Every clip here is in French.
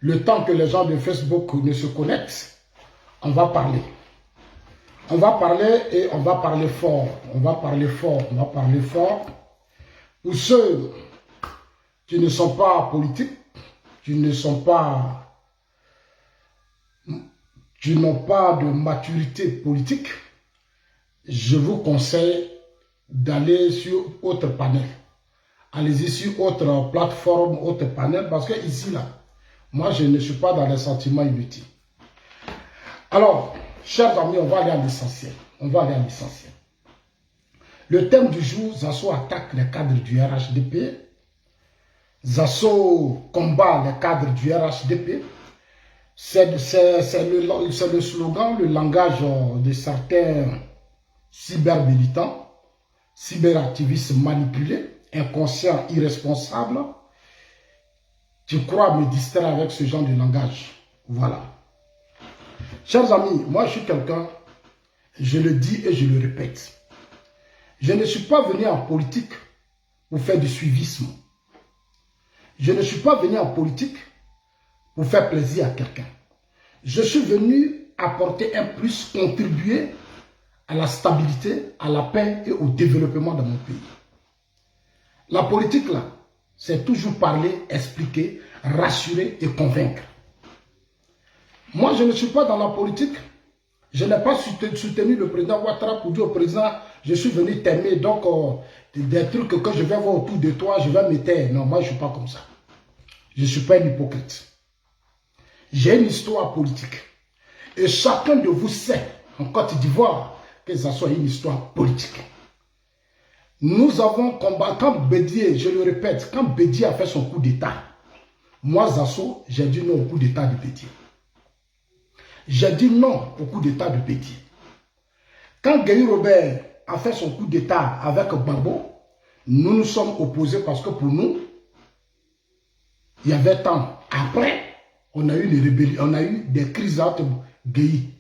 Le temps que les gens de Facebook ne se connectent, on va parler. On va parler et on va parler fort. On va parler fort. On va parler fort. Pour ceux qui ne sont pas politiques, qui n'ont pas de maturité politique, je vous conseille d'aller sur autre panel. Allez-y sur autre plateforme, autre panel, parce que ici, là, moi, je ne suis pas dans les sentiments inutiles. Alors, chers amis, on va aller à l'essentiel. On va aller à l'essentiel. Le thème du jour, Zasso attaque les cadres du RHDP. Zasso combat les cadres du RHDP. C'est le slogan, le langage de certains cybermilitants, cyberactivistes manipulés, inconscients, irresponsables, qui croient me distraire avec ce genre de langage. Voilà. Chers amis, moi je suis quelqu'un, je le dis et je le répète. Je ne suis pas venu en politique pour faire du suivisme. Je ne suis pas venu en politique pour faire plaisir à quelqu'un. Je suis venu apporter un plus, contribuer à la stabilité, à la paix et au développement de mon pays. La politique, là, c'est toujours parler, expliquer, rassurer et convaincre. Moi, je ne suis pas dans la politique. Je n'ai pas soutenu le président Ouattara pour dire au président, je suis venu t'aimer, donc des trucs que je vais voir autour de toi, je vais me taire. Non, moi, je ne suis pas comme ça. Je ne suis pas un hypocrite. J'ai une histoire politique. Et chacun de vous sait, en Côte d'Ivoire, que ça soit une histoire politique. Nous avons combattu, quand Bédié, je le répète, quand Bédié a fait son coup d'État, moi, Zasso, j'ai dit non au coup d'État de Bédié. J'ai dit non au coup d'État de Bédié. Quand Guéhi Robert a fait son coup d'État avec Gbagbo, nous nous sommes opposés parce que pour nous, il y avait temps. Après, on a eu les rébellions, on a eu des crises entre Guéhi.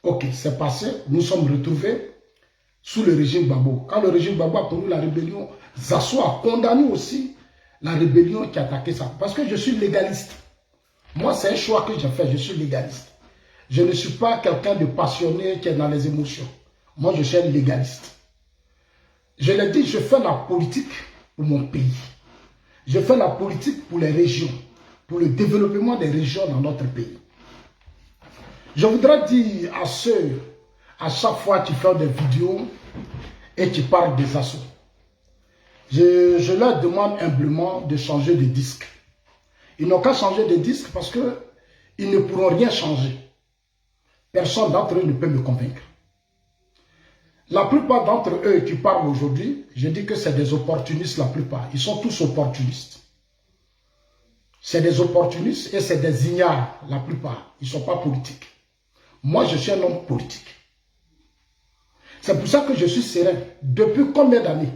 Ok, c'est passé, nous sommes retrouvés sous le régime Gbagbo. Quand le régime Gbagbo a connu la rébellion, Zasso a condamné aussi la rébellion qui a attaqué ça. Parce que je suis légaliste. Moi, c'est un choix que j'ai fait, je suis légaliste. Je ne suis pas quelqu'un de passionné qui est dans les émotions. Moi, je suis un légaliste. Je l'ai dit, je fais la politique pour mon pays. Je fais la politique pour les régions, pour le développement des régions dans notre pays. Je voudrais dire à ceux, à chaque fois tu fais des vidéos et tu parles des assos, je leur demande humblement de changer de disque. Ils n'ont qu'à changer de disque parce qu'ils ne pourront rien changer. Personne d'entre eux ne peut me convaincre. La plupart d'entre eux qui parlent aujourd'hui, je dis que c'est des opportunistes la plupart. Ils sont tous opportunistes. C'est des opportunistes et c'est des ignares la plupart. Ils ne sont pas politiques. Moi, je suis un homme politique. C'est pour ça que je suis serein. Depuis combien d'années?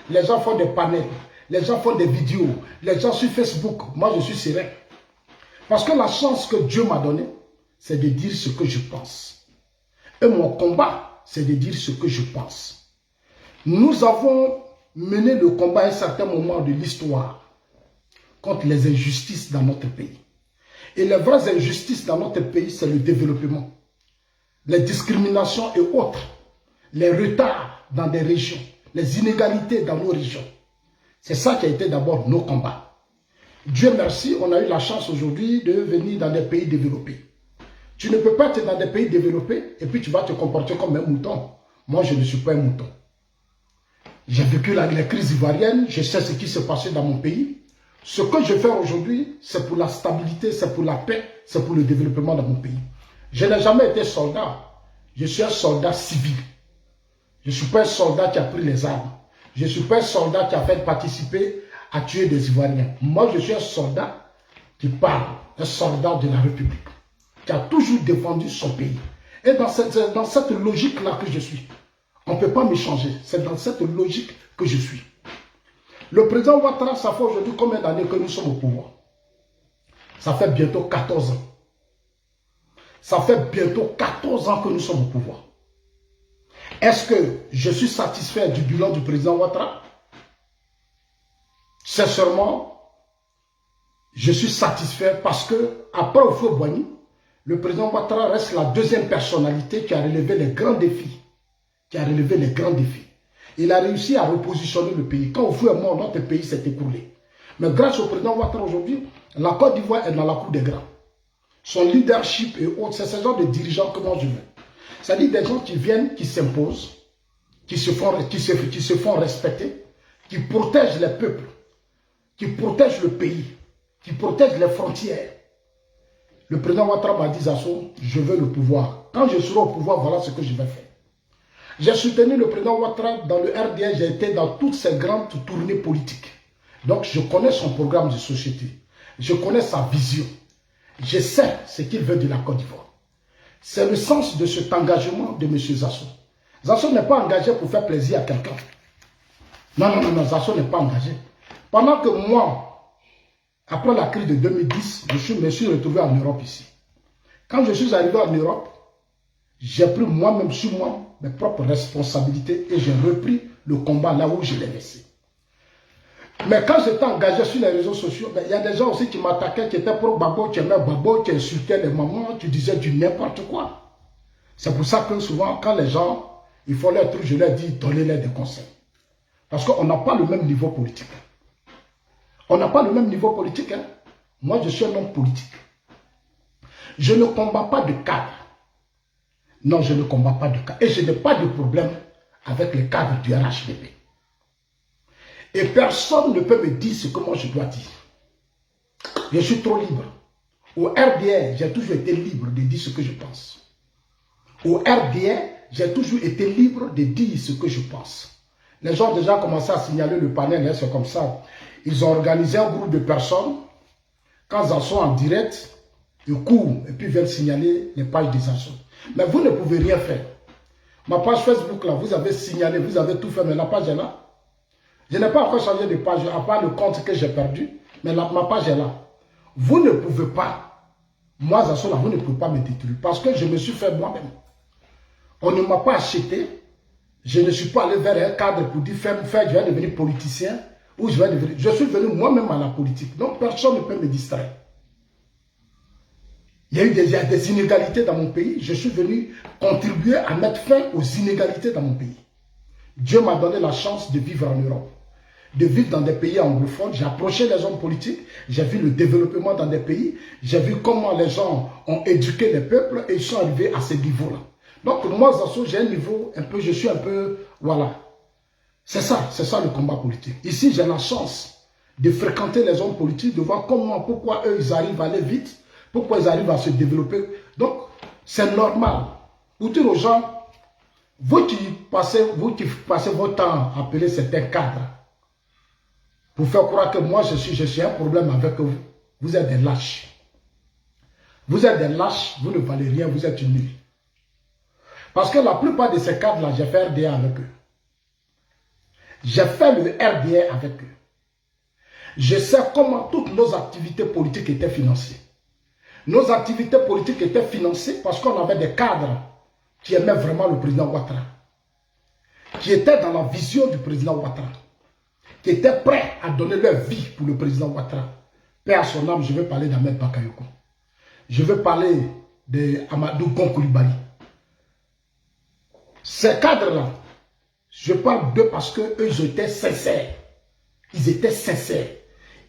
Les gens font des panels, les gens font des vidéos, les gens sur Facebook. Moi, je suis serein. Parce que la chance que Dieu m'a donnée, c'est de dire ce que je pense. Et mon combat, c'est de dire ce que je pense. Nous avons mené le combat à un certain moment de l'histoire contre les injustices dans notre pays. Et les vraies injustices dans notre pays, c'est le développement. Les discriminations et autres. Les retards dans des régions. Les inégalités dans nos régions. C'est ça qui a été d'abord nos combats. Dieu merci, on a eu la chance aujourd'hui de venir dans des pays développés. Tu ne peux pas être dans des pays développés et puis tu vas te comporter comme un mouton. Moi, je ne suis pas un mouton. J'ai vécu la crise ivoirienne, je sais ce qui s'est passé dans mon pays. Ce que je fais aujourd'hui, c'est pour la stabilité, c'est pour la paix, c'est pour le développement de mon pays. Je n'ai jamais été soldat. Je suis un soldat civil. Je ne suis pas un soldat qui a pris les armes. Je ne suis pas un soldat qui a fait participer à tuer des Ivoiriens. Moi, je suis un soldat qui parle, un soldat de la République, qui a toujours défendu son pays. Et dans cette logique-là que je suis, on ne peut pas me changer. C'est dans cette logique que je suis. Le président Ouattara, ça fait aujourd'hui combien d'années que nous sommes au pouvoir? Ça fait bientôt 14 ans. Ça fait bientôt 14 ans que nous sommes au pouvoir. Est-ce que je suis satisfait du bilan du président Ouattara? Sincèrement, je suis satisfait parce que, après Houphouët-Boigny, le président Ouattara reste la deuxième personnalité qui a relevé les grands défis. Il a réussi à repositionner le pays. Quand Houphouët est mort, notre pays s'est écroulé. Mais grâce au président Ouattara aujourd'hui, la Côte d'Ivoire est dans la cour des grands. Son leadership et autres, c'est ce genre de dirigeants que moi je veux. C'est-à-dire des gens qui viennent, qui s'imposent, qui se font respecter, qui protègent les peuples, qui protègent le pays, qui protègent les frontières. Le président Ouattara m'a dit, Zasso, je veux le pouvoir. Quand je serai au pouvoir, voilà ce que je vais faire. J'ai soutenu le président Ouattara dans le RDA, j'ai été dans toutes ces grandes tournées politiques. Donc je connais son programme de société, je connais sa vision, je sais ce qu'il veut de la Côte d'Ivoire. C'est le sens de cet engagement de M. Zasso. Zasso n'est pas engagé pour faire plaisir à quelqu'un. Non, Zasso n'est pas engagé. Pendant que moi, après la crise de 2010, je me suis retrouvé en Europe ici. Quand je suis arrivé en Europe, j'ai pris moi-même sur moi mes propres responsabilités et j'ai repris le combat là où je l'ai laissé. Mais quand j'étais engagé sur les réseaux sociaux, il y a des gens aussi qui m'attaquaient, qui étaient pro Babo, qui aimaient Babo, qui insultaient les mamans, qui disaient du n'importe quoi. C'est pour ça que souvent, quand les gens, il faut leur truc, je leur dis, donnez-leur des conseils. Parce qu'on n'a pas le même niveau politique. On n'a pas le même niveau politique. Hein? Moi, je suis un homme politique. Je ne combats pas de cadre. Non, je ne combats pas de cadre. Et je n'ai pas de problème avec les cadres du RHDP. Et personne ne peut me dire ce que moi je dois dire. Je suis trop libre. Au RDR, j'ai toujours été libre de dire ce que je pense. Au RDR, j'ai toujours été libre de dire ce que je pense. Les gens ont déjà commencé à signaler le panel, c'est comme ça. Ils ont organisé un groupe de personnes. Quand ils en sont en direct, ils courent et puis viennent signaler les pages des assos. Mais vous ne pouvez rien faire. Ma page Facebook, là, vous avez signalé, vous avez tout fait, mais la page est là. Je n'ai pas encore changé de page, à part le compte que j'ai perdu, mais ma page est là. Vous ne pouvez pas, moi, Zasso, là, vous ne pouvez pas me détruire, parce que je me suis fait moi-même. On ne m'a pas acheté, je ne suis pas allé vers un cadre pour dire, je vais devenir politicien, ou je suis venu moi-même à la politique, donc personne ne peut me distraire. Il y a eu des inégalités dans mon pays, je suis venu contribuer à mettre fin aux inégalités dans mon pays. Dieu m'a donné la chance de vivre en Europe, de vivre dans des pays anglophones. J'ai approché les hommes politiques, j'ai vu le développement dans des pays, j'ai vu comment les gens ont éduqué les peuples et ils sont arrivés à ce niveau-là. Donc moi, Zasso, j'ai un niveau un peu, je suis un peu, voilà. C'est ça le combat politique. Ici, j'ai la chance de fréquenter les hommes politiques, de voir comment, pourquoi eux, ils arrivent à aller vite, pourquoi ils arrivent à se développer. Donc, c'est normal. Pour dire aux gens, vous qui passez votre temps à appeler certains cadres, pour faire croire que moi, je suis un problème avec vous. Vous êtes des lâches. Vous êtes des lâches, vous ne valez rien, vous êtes nuls. Parce que la plupart de ces cadres-là, j'ai fait RDA avec eux. J'ai fait le RDA avec eux. Je sais comment toutes nos activités politiques étaient financées. Nos activités politiques étaient financées parce qu'on avait des cadres qui aimaient vraiment le président Ouattara, qui étaient dans la vision du président Ouattara, qui étaient prêts à donner leur vie pour le président Ouattara. Paix à son âme, je vais parler d'Ahmed Bakayoko. Je vais parler d'Amadou Gon Coulibaly. Ces cadres-là, je parle d'eux parce qu'eux, ils étaient sincères. Ils étaient sincères.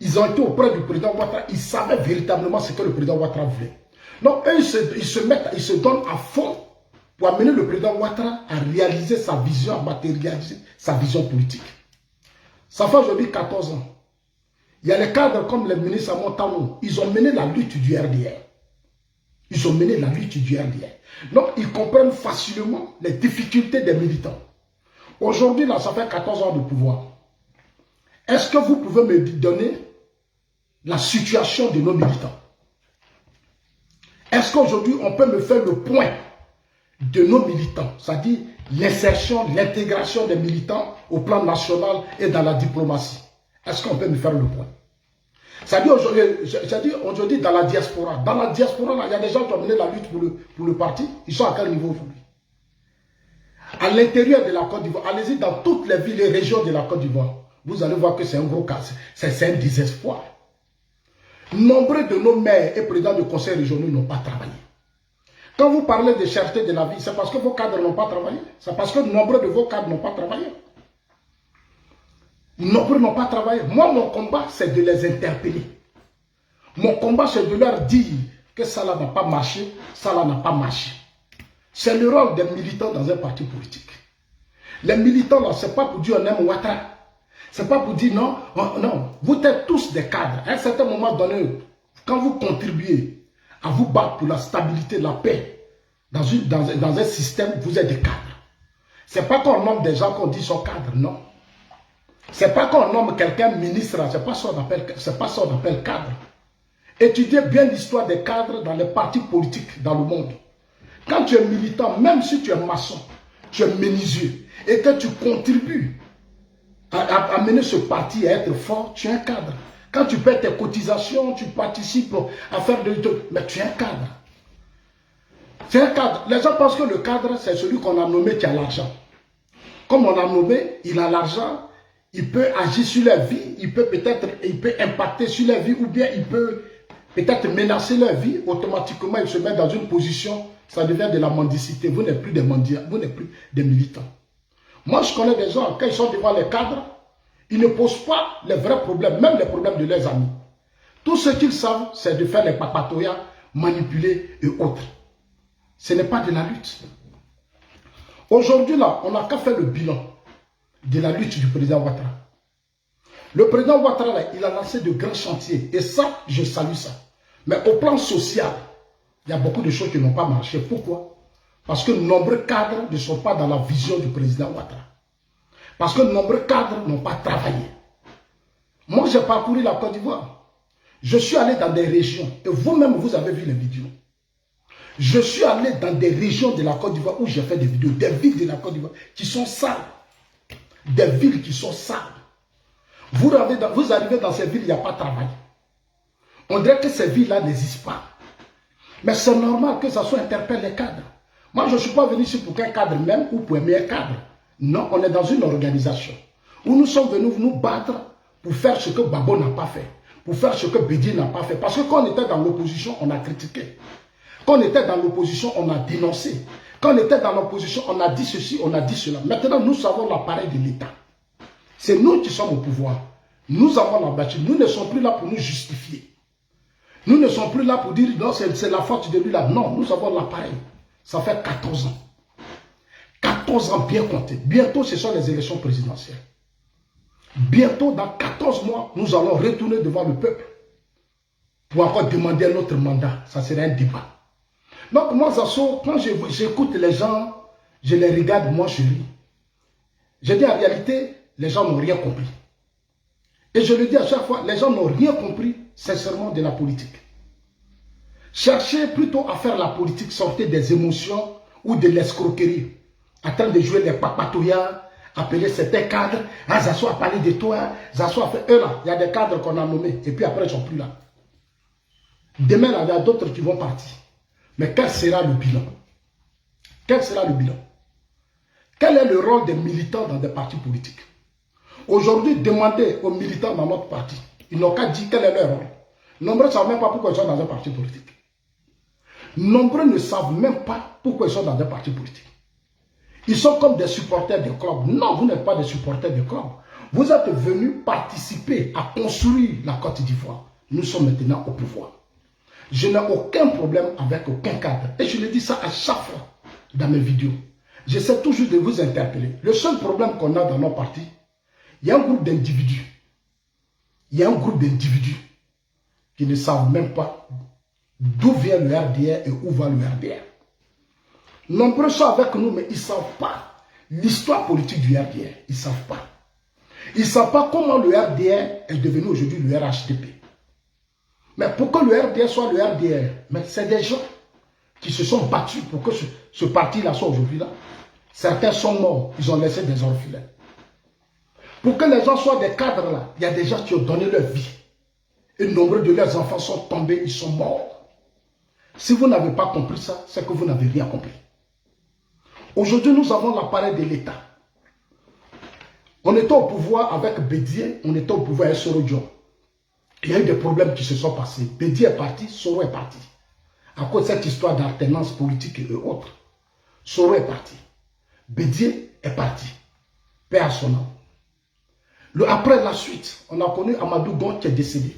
Ils ont été auprès du président Ouattara. Ils savaient véritablement ce que le président Ouattara voulait. Donc, eux, ils se donnent à fond pour amener le président Ouattara à réaliser sa vision, à matérialiser sa vision politique. Ça fait aujourd'hui 14 ans. Il y a les cadres comme les ministres Montano. Ils ont mené la lutte du RDR. Ils ont mené la lutte du RDR. Donc, ils comprennent facilement les difficultés des militants. Aujourd'hui, là, ça fait 14 ans de pouvoir. Est-ce que vous pouvez me donner la situation de nos militants? Est-ce qu'aujourd'hui, on peut me faire le point de nos militants, c'est-à-dire l'insertion, l'intégration des militants au plan national et dans la diplomatie? Est-ce qu'on peut me faire le point? C'est-à-dire aujourd'hui dans la diaspora. Dans la diaspora, là, il y a des gens qui ont mené la lutte pour le parti. Ils sont à quel niveau aujourd'hui? À l'intérieur de la Côte d'Ivoire, allez-y dans toutes les villes et régions de la Côte d'Ivoire. Vous allez voir que c'est un gros cas, c'est un désespoir. Nombreux de nos maires et présidents de conseils régionaux n'ont pas travaillé. Quand vous parlez de cherté de la vie, c'est parce que vos cadres n'ont pas travaillé. C'est parce que nombreux de vos cadres n'ont pas travaillé. Nombreux n'ont pas travaillé. Moi, mon combat, c'est de les interpeller. Mon combat, c'est de leur dire que ça là n'a pas marché, ça là n'a pas marché. C'est le rôle des militants dans un parti politique. Les militants là, ce n'est pas pour dire on aime Ouattara. Ce n'est pas pour dire non, non. Vous êtes tous des cadres. À un certain moment donné, quand vous contribuez à vous battre pour la stabilité, la paix, dans un système, vous êtes des cadres. Ce n'est pas qu'on nomme des gens qu'on dit sont cadres, non. Ce n'est pas qu'on nomme quelqu'un ministre, ce n'est pas ça qu'on appelle cadre. Étudiez bien l'histoire des cadres dans les partis politiques dans le monde. Quand tu es militant, même si tu es maçon, tu es menuisier, et que tu contribues à mener ce parti à être fort, tu es un cadre. Quand tu paies tes cotisations, tu participes à faire de trucs, mais tu es un cadre. C'est un cadre. Les gens pensent que le cadre, c'est celui qu'on a nommé qui a l'argent. Comme on a nommé, il a l'argent, il peut agir sur leur vie, il peut impacter sur leur vie, ou bien il peut peut-être menacer leur vie, automatiquement il se met dans une position, ça devient de la mendicité. Vous n'êtes plus des mendiants, vous n'êtes plus des militants. Moi je connais des gens, quand ils sont devant les cadres, ils ne posent pas les vrais problèmes, même les problèmes de leurs amis. Tout ce qu'ils savent, c'est de faire les papatoyas, manipuler et autres. Ce n'est pas de la lutte. Aujourd'hui là, on n'a qu'à faire le bilan de la lutte du président Ouattara. Le président Ouattara, là, il a lancé de grands chantiers. Et ça, je salue ça. Mais au plan social, il y a beaucoup de choses qui n'ont pas marché. Pourquoi? Parce que de nombreux cadres ne sont pas dans la vision du président Ouattara. Parce que de nombreux cadres n'ont pas travaillé. Moi, j'ai parcouru la Côte d'Ivoire. Je suis allé dans des régions. Et vous-même, vous avez vu les vidéos. Je suis allé dans des régions de la Côte d'Ivoire où j'ai fait des vidéos. Des villes de la Côte d'Ivoire qui sont sales. Des villes qui sont sales. Vous arrivez dans ces villes, il n'y a pas de travail. On dirait que ces villes-là n'existent pas. Mais c'est normal que ça soit interpellé les cadres. Moi, je ne suis pas venu ici pour qu'un cadre même ou pour un meilleur cadre. Non, on est dans une organisation où nous sommes venus nous battre pour faire ce que Babo n'a pas fait. Pour faire ce que Bédié n'a pas fait. Parce que quand on était dans l'opposition, on a critiqué. Quand on était dans l'opposition, on a dénoncé. Quand on était dans l'opposition, on a dit ceci, on a dit cela. Maintenant, nous savons l'appareil de l'État. C'est nous qui sommes au pouvoir. Nous avons la bâtie. Nous ne sommes plus là pour nous justifier. Nous ne sommes plus là pour dire non, c'est la faute de lui là. Non, nous avons l'appareil. Ça fait 14 ans. 14 ans bien comptés. Bientôt, ce sont les élections présidentielles. Bientôt, dans 14 mois, nous allons retourner devant le peuple pour encore demander un autre mandat. Ça serait un débat. Donc, moi, Zasso, quand j'écoute les gens, je les regarde, moi, je ris. Je dis en réalité, les gens n'ont rien compris. Et je le dis à chaque fois, les gens n'ont rien compris, sincèrement, de la politique. Cherchez plutôt à faire la politique, sortir des émotions ou de l'escroquerie. En train de jouer les papatoyas, appeler certains cadres. Ah, Zasso a parlé de toi, Zasso a fait. Eux là, il y a des cadres qu'on a nommés, et puis après, ils ne sont plus là. Demain, là, il y a d'autres qui vont partir. Mais quel sera le bilan? Quel sera le bilan? Quel est le rôle des militants dans des partis politiques? Aujourd'hui, demandez aux militants dans notre parti. Ils n'ont qu'à dire quel est leur rôle. Nombreux ne savent même pas pourquoi ils sont dans un parti politique. Nombreux ne savent même pas pourquoi ils sont dans un parti politique. Ils sont comme des supporters de club. Non, vous n'êtes pas des supporters de club. Vous êtes venus participer à construire la Côte d'Ivoire. Nous sommes maintenant au pouvoir. Je n'ai aucun problème avec aucun cadre. Et je le dis ça à chaque fois dans mes vidéos. J'essaie toujours de vous interpeller. Le seul problème qu'on a dans nos partis, il y a un groupe d'individus. Il y a un groupe d'individus qui ne savent même pas d'où vient le RDR et où va le RDR. Nombreux sont avec nous, mais ils ne savent pas l'histoire politique du RDR. Ils ne savent pas. Ils ne savent pas comment le RDR est devenu aujourd'hui le RHDP. Mais pour que le RDR soit le RDR, c'est des gens qui se sont battus pour que ce parti-là soit aujourd'hui là. Certains sont morts, ils ont laissé des orphelins. Pour que les gens soient des cadres là, il y a des gens qui ont donné leur vie. Et nombreux de leurs enfants sont tombés, ils sont morts. Si vous n'avez pas compris ça, c'est que vous n'avez rien compris. Aujourd'hui, nous avons l'appareil de l'État. On était au pouvoir avec Bédié, on était au pouvoir avec Soro Diop. Il y a eu des problèmes qui se sont passés. Bédi est parti, Soro est parti. À cause de cette histoire d'alternance politique et autres. Soro est parti. Bédier est parti. Paix à son nom. Après la suite, on a connu Amadou Gon qui est décédé.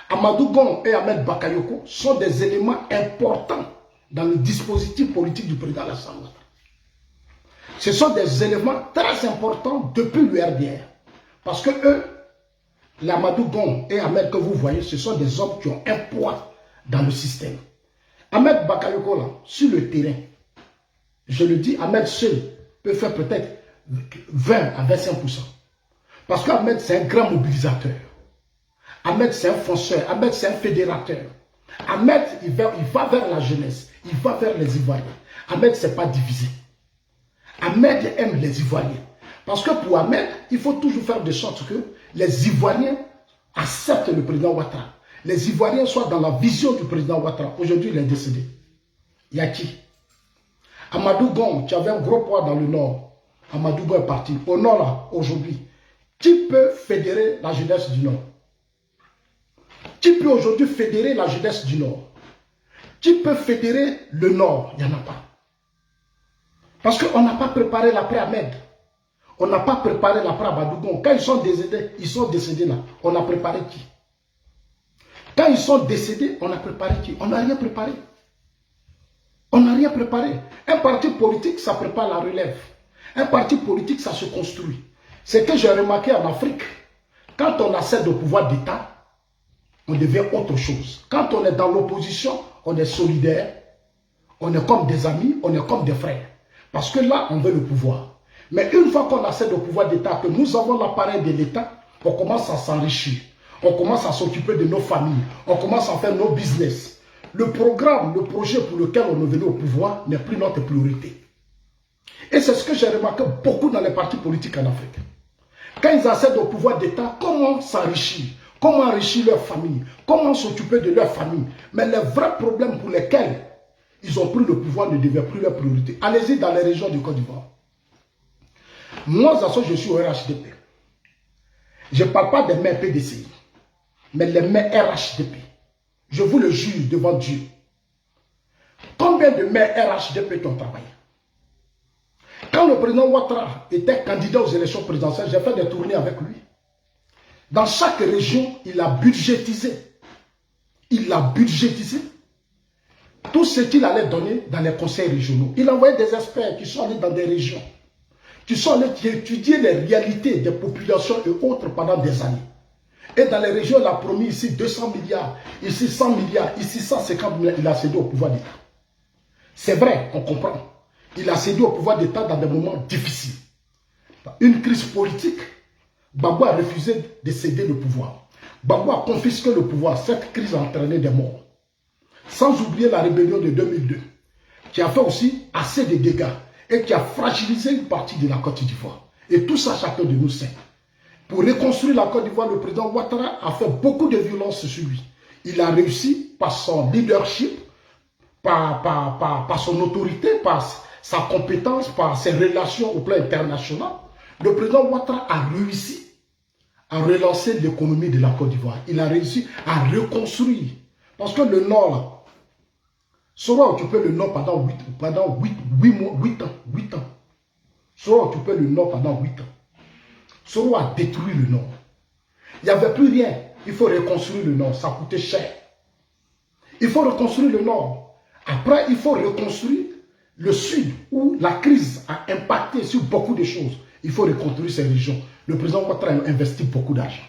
Amadou Gon et Ahmed Bakayoko sont des éléments importants dans le dispositif politique du président Alassane Ouattara. Ce sont des éléments très importants depuis le RDR. Parce que eux, l'Amadou Gon et Ahmed que vous voyez, ce sont des hommes qui ont un poids dans le système. Ahmed Bakayoko, là, sur le terrain, je le dis, Ahmed seul peut faire peut-être 20 à 25%. Parce qu'Ahmed, c'est un grand mobilisateur. Ahmed, c'est un fonceur. Ahmed, c'est un fédérateur. Ahmed, il va vers la jeunesse. Il va vers les Ivoiriens. Ahmed, ce n'est pas divisé. Ahmed aime les Ivoiriens. Parce que pour Ahmed, il faut toujours faire de sorte que les Ivoiriens acceptent le président Ouattara. Les Ivoiriens soient dans la vision du président Ouattara. Aujourd'hui, il est décédé. Il y a qui? Amadou Gon, qui avait un gros poids dans le nord. Amadou Gon est parti. Au nord, là, aujourd'hui, qui peut fédérer la jeunesse du nord? Qui peut aujourd'hui fédérer la jeunesse du nord? Qui peut fédérer le nord? Il n'y en a pas. Parce qu'on n'a pas préparé l'après Ahmed. On n'a pas préparé l'après Amadou Gon. Quand ils sont décédés là, on a préparé qui? Quand ils sont décédés, on a préparé qui? On n'a rien préparé. On n'a rien préparé. Un parti politique, ça prépare la relève. Un parti politique, ça se construit. C'est que j'ai remarqué en Afrique, quand on accède au pouvoir d'État, on devient autre chose. Quand on est dans l'opposition, on est solidaire, on est comme des amis, on est comme des frères. Parce que là, on veut le pouvoir. Mais une fois qu'on accède au pouvoir d'État, que nous avons l'appareil de l'État, on commence à s'enrichir. On commence à s'occuper de nos familles. On commence à faire nos business. Le programme, le projet pour lequel on est venu au pouvoir n'est plus notre priorité. Et c'est ce que j'ai remarqué beaucoup dans les partis politiques en Afrique. Quand ils accèdent au pouvoir d'État, comment s'enrichir? Comment enrichir leur famille? Comment s'occuper de leur famille? Mais les vrais problèmes pour lesquels ils ont pris le pouvoir ne deviennent plus leur priorité. Allez-y dans les régions du Côte d'Ivoire. Moi, je suis au RHDP. Je ne parle pas des maires PDCI, mais les maires RHDP. Je vous le jure devant Dieu. Combien de maires RHDP ont travaillé? Quand le président Ouattara était candidat aux élections présidentielles, j'ai fait des tournées avec lui. Dans chaque région, il a budgétisé. Il a budgétisé tout ce qu'il allait donner dans les conseils régionaux. Il envoyait des experts qui sont allés dans des régions, qui sont allés étudier les réalités des populations et autres pendant des années. Et dans les régions, il a promis ici 200 milliards, ici 100 milliards, ici 150 milliards. Il a cédé au pouvoir d'État. C'est vrai, on comprend. Il a cédé au pouvoir d'État dans des moments difficiles. Une crise politique, Gbagbo a refusé de céder le pouvoir. Gbagbo a confisqué le pouvoir. Cette crise a entraîné des morts. Sans oublier la rébellion de 2002, qui a fait aussi assez de dégâts et qui a fragilisé une partie de la Côte d'Ivoire. Et tout ça, chacun de nous sait. Pour reconstruire la Côte d'Ivoire, le président Ouattara a fait beaucoup de violence sur lui. Il a réussi par son leadership, par son autorité, par sa compétence, par ses relations au plan international. Le président Ouattara a réussi à relancer l'économie de la Côte d'Ivoire. Il a réussi à reconstruire. Parce que le Nord, là, Soro a occupé le Nord pendant 8 ans. Soro a occupé le Nord pendant 8 ans. Soro a détruit le Nord. Il n'y avait plus rien. Il faut reconstruire le Nord. Ça coûtait cher. Il faut reconstruire le Nord. Après, il faut reconstruire le Sud, où la crise a impacté sur beaucoup de choses. Il faut reconstruire ces régions. Le président Ouattara a investi beaucoup d'argent.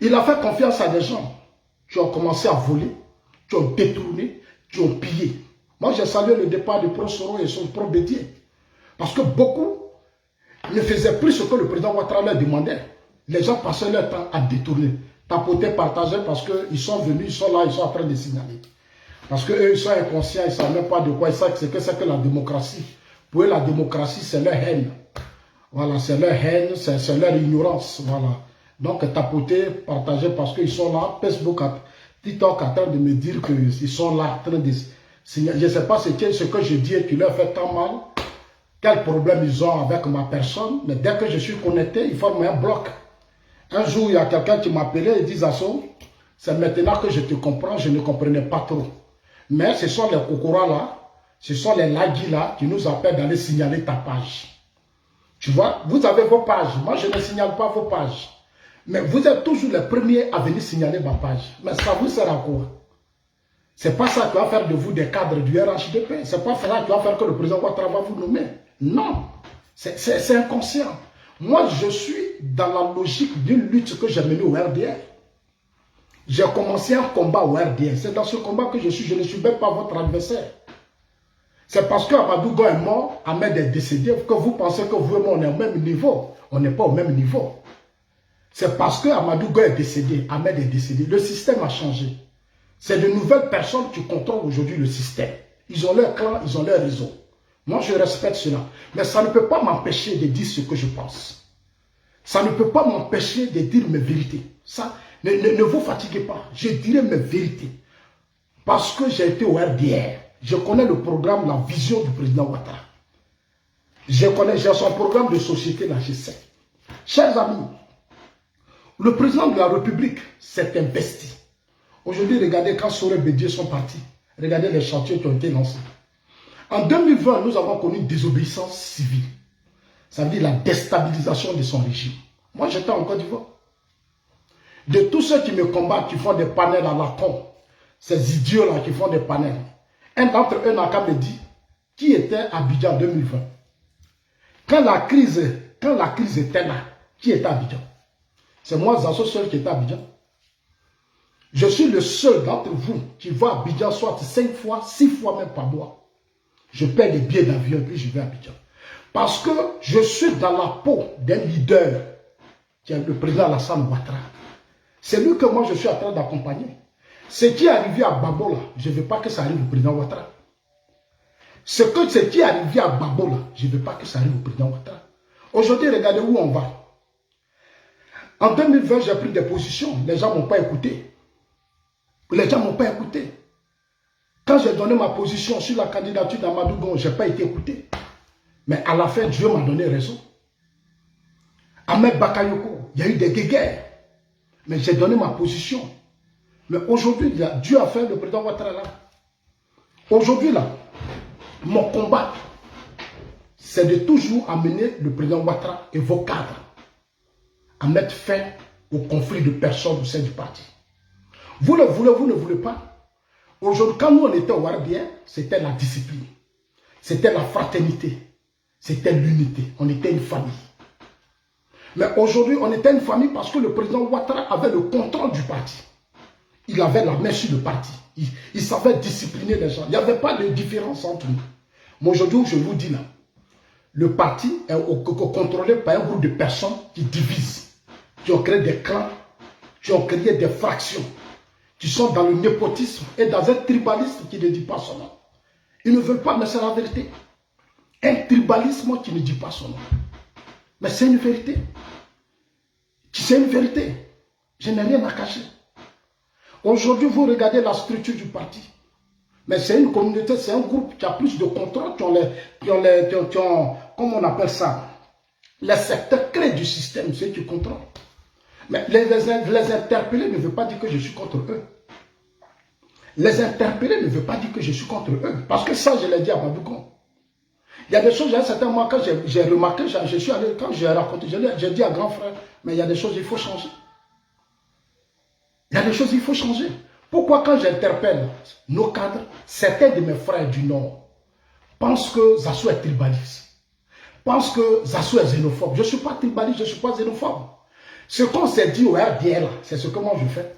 Il a fait confiance à des gens qui ont commencé à voler, qui ont détourné, qui ont pillé. Moi, j'ai salué le départ de Pro Soro et son Pro Bédier. Parce que beaucoup ne faisaient plus ce que le président Ouattara leur demandait. Les gens passaient leur temps à détourner, tapoter, partager, parce qu'ils sont venus, ils sont là, ils sont en train de signaler. Parce qu'eux, ils sont inconscients, ils ne savent même pas de quoi ils savent, c'est que la démocratie. Pour eux, la démocratie, c'est leur haine. Voilà, c'est leur haine, c'est leur ignorance. Voilà. Donc, tapoter, partager, parce qu'ils sont là, Facebook, TikTok, en train de me dire qu'ils sont là, en train de signaler. Je ne sais pas ce que je dis qui leur fait tant mal, quel problème ils ont avec ma personne, mais dès que je suis connecté, ils forment un bloc Un jour, il y a quelqu'un qui m'appelait et dit, Zasso, c'est maintenant que je te comprends, je ne comprenais pas trop. Mais ce sont les Kokora là, ce sont les Lagui là qui nous appellent d'aller signaler ta page. Tu vois, vous avez vos pages. Moi, je ne signale pas vos pages. Mais vous êtes toujours les premiers à venir signaler ma page. Mais ça vous sert à quoi? C'est pas ça qui va faire de vous des cadres du RHDP. C'est pas ça qui va faire que le président Ouattara va vous nommer. Non. C'est inconscient. Moi, je suis dans la logique d'une lutte que j'ai menée au RDR. J'ai commencé un combat au RDR. C'est dans ce combat que je suis. Je ne suis même pas votre adversaire. C'est parce que Amadou Go est mort, Ahmed est décédé, que vous pensez que vous et moi, on est au même niveau. On n'est pas au même niveau. C'est parce que Amadou Go est décédé, Ahmed est décédé. Le système a changé. C'est de nouvelles personnes qui contrôlent aujourd'hui le système. Ils ont leur clan, ils ont leur réseau. Moi, je respecte cela. Mais ça ne peut pas m'empêcher de dire ce que je pense. Ça ne peut pas m'empêcher de dire mes vérités. Ça, ne vous fatiguez pas. Je dirai mes vérités. Parce que j'ai été au RDR. Je connais le programme, la vision du président Ouattara. J'ai son programme de société, là, je sais. Chers amis, le président de la République s'est investi. Aujourd'hui, regardez quand Sore Bédié sont partis. Regardez les chantiers qui ont été lancés. En 2020, nous avons connu une désobéissance civile. Ça veut dire la déstabilisation de son régime. Moi, j'étais en Côte d'Ivoire. De tous ceux qui me combattent, qui font des panels à la con, ces idiots-là qui font des panels, un d'entre eux n'a qu'à me dire qui était à Abidjan en 2020. Quand la crise était là, qui était à Abidjan? C'est moi, Zasso, seul qui était à Abidjan. Je suis le seul d'entre vous qui va à Abidjan soit 5 fois, 6 fois même par mois. Je paie des billets d'avion et puis je vais à Abidjan. Parce que je suis dans la peau d'un leader qui est le président Alassane Ouattara. C'est lui que moi je suis en train d'accompagner. Ce qui est arrivé à Babo là, je ne veux pas que ça arrive au président Ouattara. Ce qui est arrivé à Babo là, je ne veux pas que ça arrive au président Ouattara. Aujourd'hui, regardez où on va. En 2020, j'ai pris des positions. Les gens ne m'ont pas écouté. Les gens ne m'ont pas écouté. Quand j'ai donné ma position sur la candidature d'Amadou Gon, je n'ai pas été écouté. Mais à la fin, Dieu m'a donné raison. Ahmed Bakayoko, il y a eu des guéguerres. Mais j'ai donné ma position. Mais aujourd'hui, Dieu a fait le président Ouattara là. Aujourd'hui, là, mon combat, c'est de toujours amener le président Ouattara et vos cadres à mettre fin au conflit de personnes au sein du parti. Vous le voulez, vous ne voulez pas. Aujourd'hui, quand nous on était au RDR, c'était la discipline, c'était la fraternité, c'était l'unité. On était une famille. Mais aujourd'hui, on était une famille parce que le président Ouattara avait le contrôle du parti. Il avait la main sur le parti. Il savait discipliner les gens. Il n'y avait pas de différence entre nous. Mais aujourd'hui, je vous dis là, le parti est contrôlé par un groupe de personnes qui divisent, qui ont créé des clans, qui ont créé des fractions, qui sont dans le népotisme et dans un tribalisme qui ne dit pas son nom. Ils ne veulent pas, mais c'est la vérité. Un tribalisme qui ne dit pas son nom. Mais c'est une vérité. C'est une vérité. Je n'ai rien à cacher. Aujourd'hui, vous regardez la structure du parti. Mais c'est une communauté, c'est un groupe qui a plus de contrôle, qui ont comment on appelle ça, les secteurs clés du système, ceux qui contrôlent. Mais les interpeller ne veut pas dire que je suis contre eux. Les interpeller ne veut pas dire que je suis contre eux. Parce que ça, je l'ai dit à Babougon. Il y a des choses, il y a un certain moment, quand j'ai remarqué, je suis allé, quand j'ai raconté, j'ai dit à grand frère, mais il y a des choses, il faut changer. Il y a des choses, il faut changer. Pourquoi quand j'interpelle nos cadres, certains de mes frères du Nord pensent que Zasso est tribaliste, pensent que Zasso est xénophobe. Je ne suis pas tribaliste, je ne suis pas xénophobe. Ce qu'on s'est dit au RDL, c'est ce que moi je fais.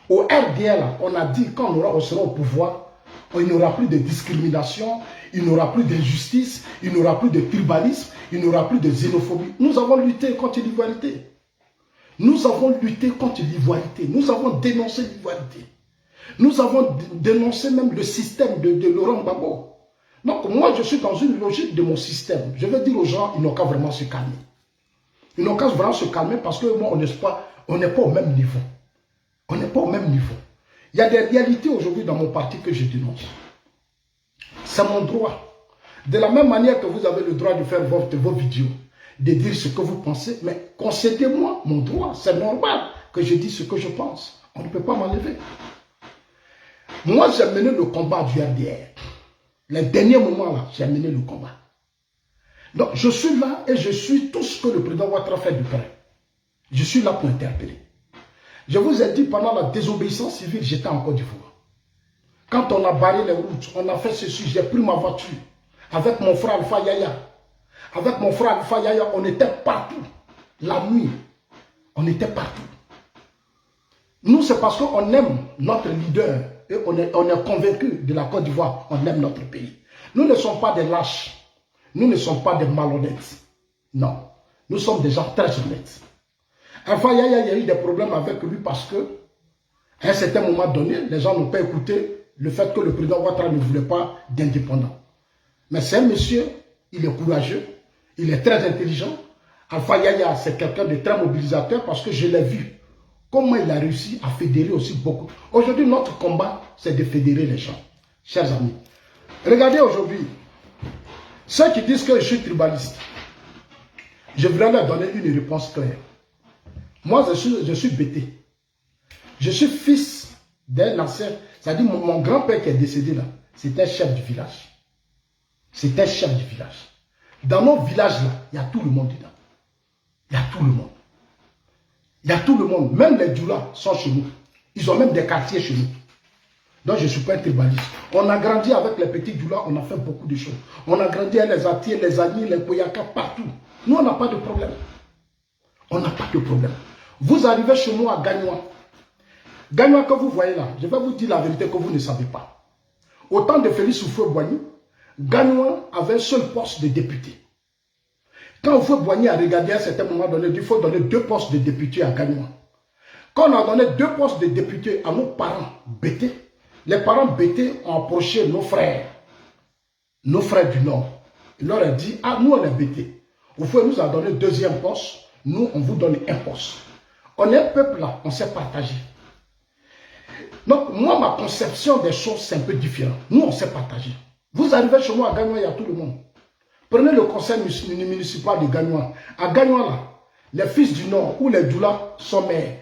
Au RDL, on a dit quand on sera au pouvoir, il n'y aura plus de discrimination, il n'y aura plus d'injustice, il n'y aura plus de tribalisme, il n'y aura plus de xénophobie. Nous avons lutté contre l'ivoirité. Nous avons lutté contre l'ivoirité. Nous avons dénoncé l'ivoirité. Nous avons dénoncé même le système de Laurent Gbagbo. Donc moi, je suis dans une logique de mon système. Je veux dire aux gens, ils n'ont qu'à vraiment se calmer. Ils n'ont qu'à vraiment se calmer parce que moi, on n'est pas au même niveau. On n'est pas au même niveau. Il y a des réalités aujourd'hui dans mon parti que je dénonce. C'est mon droit. De la même manière que vous avez le droit de faire vos vidéos, de dire ce que vous pensez, mais concédez-moi mon droit. C'est normal que je dise ce que je pense. On ne peut pas m'enlever. Moi, j'ai mené le combat du RDR. Les derniers moments là, j'ai mené le combat. Donc, je suis là et je suis tout ce que le président Ouattara fait du près. Je suis là pour interpeller. Je vous ai dit, pendant la désobéissance civile, j'étais en Côte d'Ivoire. Quand on a barré les routes, on a fait ceci, j'ai pris ma voiture avec mon frère Alpha Yaya. Avec mon frère Alpha Yaya, on était partout. La nuit, on était partout. Nous, c'est parce qu'on aime notre leader et on est convaincu de la Côte d'Ivoire, on aime notre pays. Nous ne sommes pas des lâches. Nous ne sommes pas des malhonnêtes. Non. Nous sommes des gens très honnêtes. Enfin, il y a eu des problèmes avec lui parce que, à un certain moment donné, les gens n'ont pas écouté le fait que le président Ouattara ne voulait pas d'indépendant. Mais c'est un monsieur, il est courageux, il est très intelligent. Alpha Yaya, c'est quelqu'un de très mobilisateur parce que je l'ai vu. Comment il a réussi à fédérer aussi beaucoup. Aujourd'hui, notre combat, c'est de fédérer les gens. Chers amis, regardez aujourd'hui, ceux qui disent que je suis tribaliste, je voudrais leur donner une réponse claire. Moi, je suis bêté. Je suis fils d'un ancien, c'est-à-dire mon grand-père qui est décédé là, c'était chef du village. C'était chef du village. Dans nos villages là, il y a tout le monde dedans. Il y a tout le monde. Il y a tout le monde. Même les Djoula sont chez nous. Ils ont même des quartiers chez nous. Donc je ne suis pas un tribaliste. On a grandi avec les petits Djoula, on a fait beaucoup de choses. On a grandi avec les Atiers, les Agnis, les Koyaka, partout. Nous, on n'a pas de problème. On n'a pas de problème. Vous arrivez chez moi à Gagnois. Gagnois que vous voyez là, je vais vous dire la vérité que vous ne savez pas. Au temps de Félix Houphouët-Boigny, Gagnois avait un seul poste de député. Quand Houphouët-Boigny a regardé à un certain moment donné, il faut donner 2 postes de députés à Gagnois. Quand on a donné 2 postes de députés à nos parents bêtés, les parents bêtés ont approché nos frères du Nord. Il leur a dit, ah, nous on est bêtés. Houphouët nous a donné 2e poste, nous on vous donne un poste. On est un peuple là, on s'est partagé. Donc moi, ma conception des choses, c'est un peu différent. Nous, on s'est partagé. Vous arrivez chez moi à Gagnois, il y a tout le monde. Prenez le conseil municipal de Gagnois. À Gagnois, là, les fils du Nord ou les Djoula sont maires.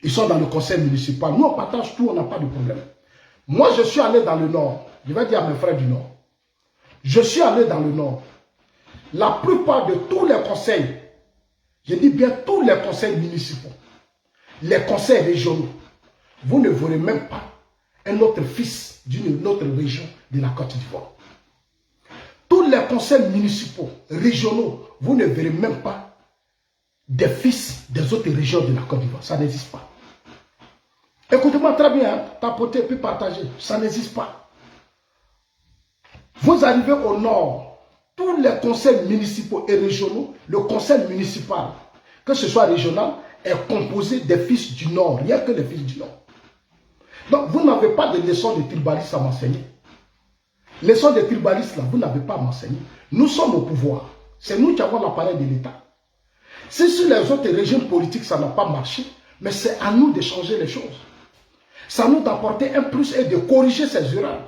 Ils sont dans le conseil municipal. Nous, on partage tout, on n'a pas de problème. Moi, je suis allé dans le Nord. Je vais dire à mes frères du Nord. Je suis allé dans le Nord. La plupart de tous les conseils, je dis bien tous les conseils municipaux, les conseils régionaux, vous ne verrez même pas un autre fils d'une autre région de la Côte d'Ivoire. Tous les conseils municipaux, régionaux, vous ne verrez même pas des fils des autres régions de la Côte d'Ivoire. Ça n'existe pas. Écoutez-moi très bien, hein, tapoter puis partager. Ça n'existe pas. Vous arrivez au nord, tous les conseils municipaux et régionaux, le conseil municipal, que ce soit régional, est composé des fils du nord, rien que les fils du nord. Donc vous n'avez pas de leçon de tribalisme à m'enseigner. Leçon de tribalisme, là, vous n'avez pas à m'enseigner. Nous sommes au pouvoir. C'est nous qui avons l'appareil de l'État. Si sur les autres régimes politiques, ça n'a pas marché, mais c'est à nous de changer les choses. C'est à nous d'apporter un plus et de corriger ces erreurs.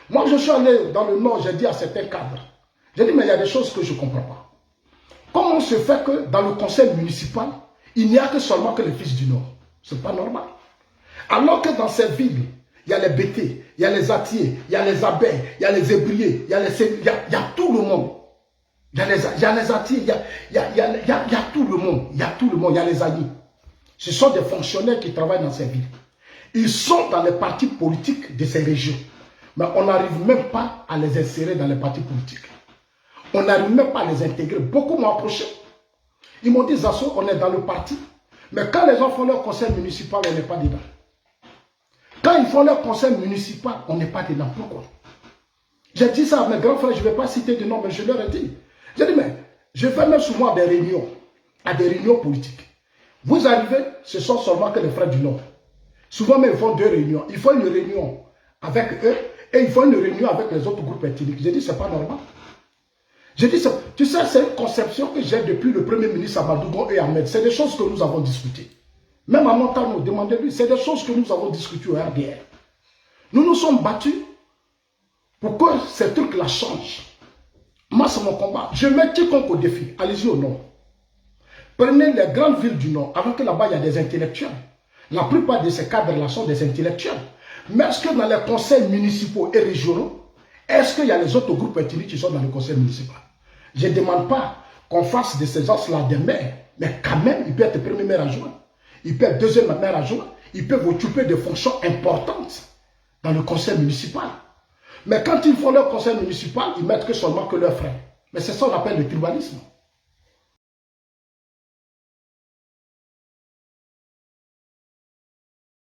Moi, je suis allé dans le Nord, j'ai dit à certains cadres, j'ai dit, mais il y a des choses que je ne comprends pas. Comment se fait que dans le conseil municipal, il n'y a que seulement que les fils du Nord? Ce n'est pas normal. Alors que dans ces villes, il y a les Bétés, il y a les Atiers, il y a les abeilles, il y a les Ébriers, il y a tout le monde. Il y a les Atiers, il y a tout le monde. Il y a tout le monde, il y a les Agnis. Ce sont des fonctionnaires qui travaillent dans ces villes. Ils sont dans les partis politiques de ces régions. Mais on n'arrive même pas à les insérer dans les partis politiques. On n'arrive même pas à les intégrer. Beaucoup m'ont approché. Ils m'ont dit, Zasso, on est dans le parti. Mais quand les gens font leur conseil municipal, on n'est pas dedans. Quand ils font leur conseil municipal, on n'est pas dedans. Pourquoi? J'ai dit ça à mes grands frères, je ne vais pas citer de nom, mais je leur ai dit. J'ai dit, mais je fais même souvent des réunions, à des réunions politiques. Vous arrivez, ce sont seulement que les frères du Nord. Souvent, même, ils font 2 réunions. Ils font une réunion avec eux et ils font une réunion avec les autres groupes ethniques. J'ai dit, c'est pas normal. J'ai dit, tu sais, c'est une conception que j'ai depuis le Premier ministre Amadougon et Ahmed. C'est des choses que nous avons discutées. Même à Montano, demandez-lui, c'est des choses que nous avons discutées au RDR. Nous nous sommes battus pour que ces trucs-là changent. Moi, c'est mon combat. Je mets quiconque au défi. Allez-y au nord. Prenez les grandes villes du nord, avant que là-bas, il y a des intellectuels. La plupart de ces cadres-là sont des intellectuels. Mais est-ce que dans les conseils municipaux et régionaux, est-ce qu'il y a les autres groupes ethniques qui sont dans le conseil municipal? Je ne demande pas qu'on fasse de ces gens-là des maires, mais quand même, il peut être premier maire adjoint, il peut être deuxième maire adjoint, il peut occuper des fonctions importantes dans le conseil municipal. Mais quand ils font leur conseil municipal, ils mettent que seulement que leurs frères. Mais c'est ça qu'on appelle le tribalisme.